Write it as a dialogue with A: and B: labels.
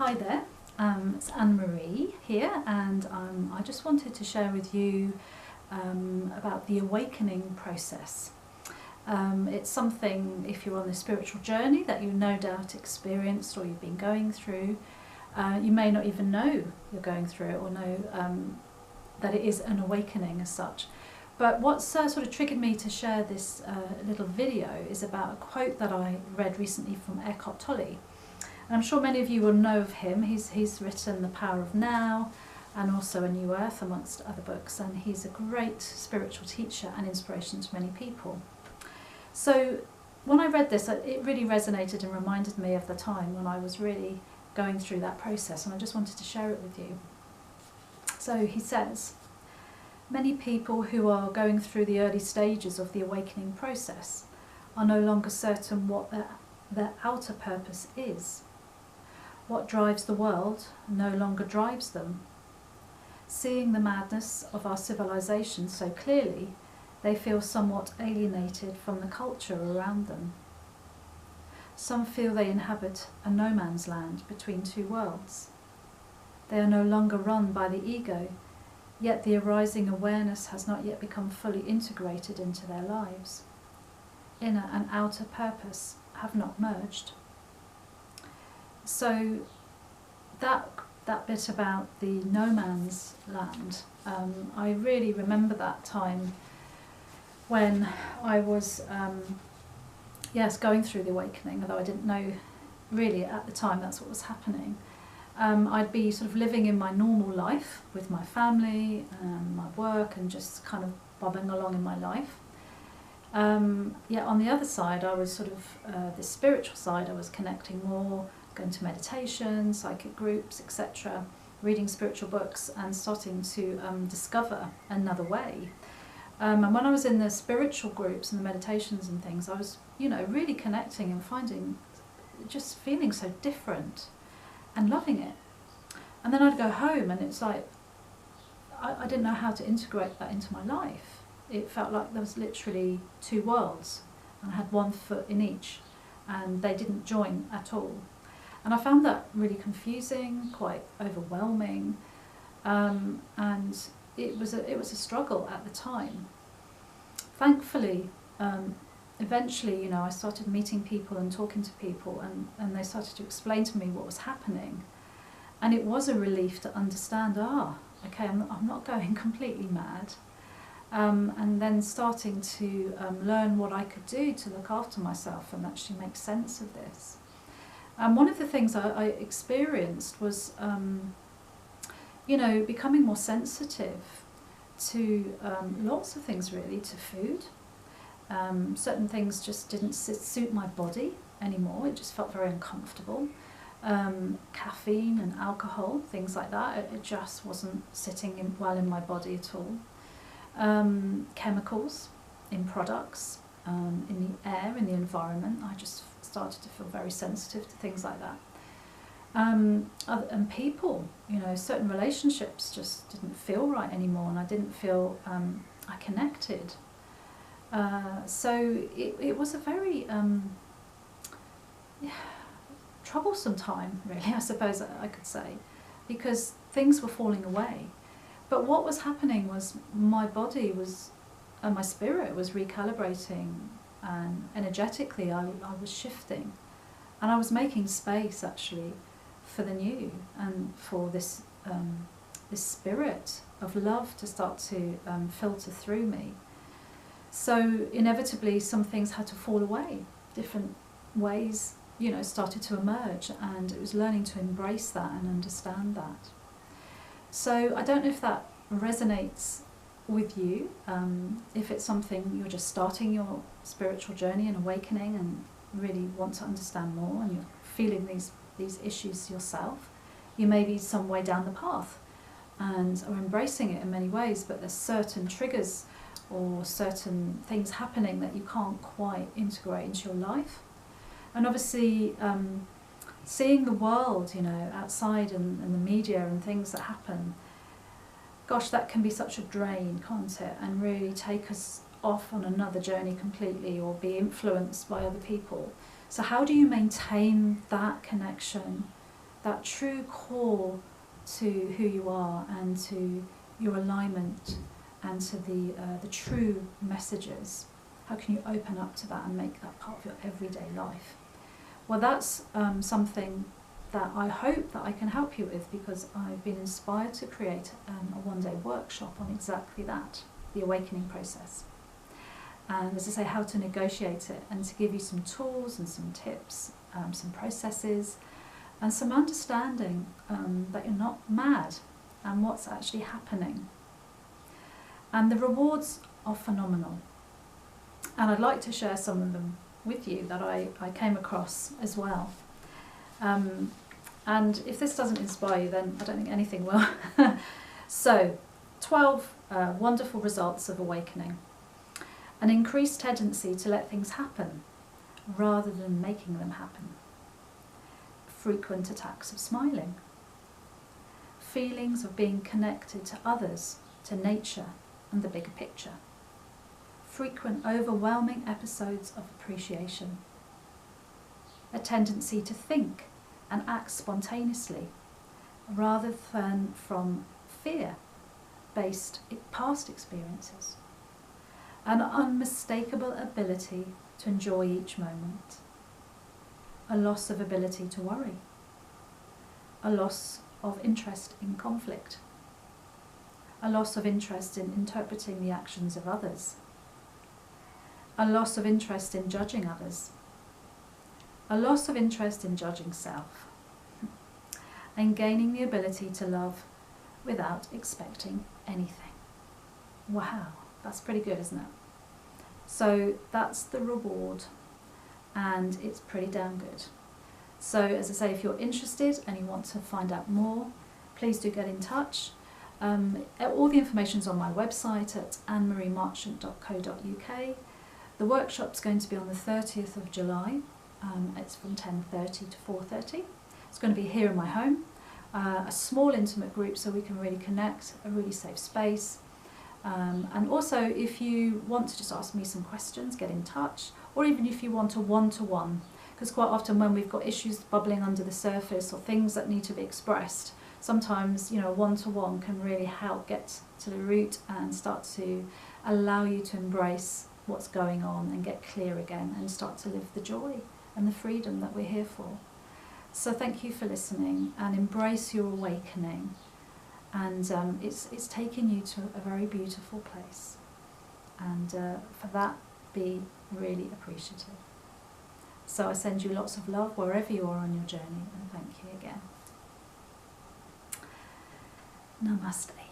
A: Hi there, it's Anne-Marie here, and I just wanted to share with you about the awakening process. It's something, if you're on this spiritual journey, that you no doubt experienced or you've been going through. You may not even know you're going through it or know that it is an awakening as such. But what's sort of triggered me to share this little video is about a quote that I read recently from Eckhart Tolle. And I'm sure many of you will know of him. He's written The Power of Now and also A New Earth, amongst other books, and he's a great spiritual teacher and inspiration to many people. So when I read this, it really resonated and reminded me of the time when I was really going through that process, and I just wanted to share it with you. So he says, many people who are going through the early stages of the awakening process are no longer certain what their outer purpose is. What drives the world no longer drives them. Seeing the madness of our civilization so clearly, they feel somewhat alienated from the culture around them. Some feel they inhabit a no man's land between two worlds. They are no longer run by the ego, yet the arising awareness has not yet become fully integrated into their lives. Inner and outer purpose have not merged. So that bit about the no man's land, I really remember that time when I was going through the awakening, although I didn't know really at the time that's what was happening. I'd be sort of living in my normal life with my family and my work and just kind of bobbing along in my life. Yet on the other side, I was sort of, the spiritual side, I was connecting more, going to meditation, psychic groups, etc., reading spiritual books and starting to discover another way. And when I was in the spiritual groups and the meditations and things, I was, really connecting and finding, just feeling so different and loving it. And then I'd go home and it's like, I didn't know how to integrate that into my life. It felt like there was literally two worlds and I had one foot in each and they didn't join at all. And I found that really confusing, quite overwhelming, and it was a struggle at the time. Thankfully, eventually, I started meeting people and talking to people, and they started to explain to me what was happening. And it was a relief to understand, okay, I'm not going completely mad. And then starting to learn what I could do to look after myself and actually make sense of this. And one of the things I experienced was, becoming more sensitive to lots of things, really, to food. Certain things just didn't suit my body anymore. It just felt very uncomfortable. Caffeine and alcohol, things like that, it just wasn't sitting well in my body at all. Chemicals in products, in the air, in the environment, I just started to feel very sensitive to things like that. And people, certain relationships just didn't feel right anymore, and I didn't feel I connected. So it was a very troublesome time, really, I suppose I could say, because things were falling away. But what was happening was my body was, and my spirit was recalibrating, and energetically I was shifting. And I was making space, actually, for the new and for this spirit of love to start to filter through me. So inevitably some things had to fall away. Different ways, started to emerge, and it was learning to embrace that and understand that. So I don't know if that resonates with you, if it's something you're just starting your spiritual journey and awakening and really want to understand more, and you're feeling these issues yourself. You may be some way down the path and are embracing it in many ways, but there's certain triggers or certain things happening that you can't quite integrate into your life. And obviously seeing the world, outside and the media and things that happen, gosh, that can be such a drain, can't it? And really take us off on another journey completely, or be influenced by other people. So how do you maintain that connection that true call to who you are and to your alignment and to the true messages. How can you open up to that and make that part of your everyday life? Well, that's something that I hope that I can help you with, because I've been inspired to create a one-day workshop on exactly that, the awakening process. And as I say, how to negotiate it, and to give you some tools and some tips, some processes, and some understanding that you're not mad and what's actually happening. And the rewards are phenomenal. And I'd like to share some of them with you that I came across as well. And if this doesn't inspire you, then I don't think anything will. So, 12 wonderful results of awakening. An increased tendency to let things happen rather than making them happen. Frequent attacks of smiling. Feelings of being connected to others, to nature and the bigger picture. Frequent overwhelming episodes of appreciation. A tendency to think and act spontaneously rather than from fear-based past experiences. An unmistakable ability to enjoy each moment. A loss of ability to worry. A loss of interest in conflict. A loss of interest in interpreting the actions of others. A loss of interest in judging others. A loss of interest in judging self. And gaining the ability to love without expecting anything. Wow, that's pretty good, isn't it? So that's the reward, and it's pretty damn good. So as I say, if you're interested and you want to find out more, please do get in touch. All the information's on my website at annemariemarchant.co.uk. The workshop's going to be on the 30th of July. It's from 10:30 to 4:30. It's going to be here in my home, a small intimate group so we can really connect, a really safe space. And also, if you want to just ask me some questions, get in touch, or even if you want a one-to-one, because quite often when we've got issues bubbling under the surface or things that need to be expressed, sometimes, you know, a one-to-one can really help get to the root and start to allow you to embrace what's going on and get clear again and start to live the joy and the freedom that we're here for. So thank you for listening, and embrace your awakening. And it's taking you to a very beautiful place. And for that, be really appreciative. So I send you lots of love wherever you are on your journey, and thank you again. Namaste.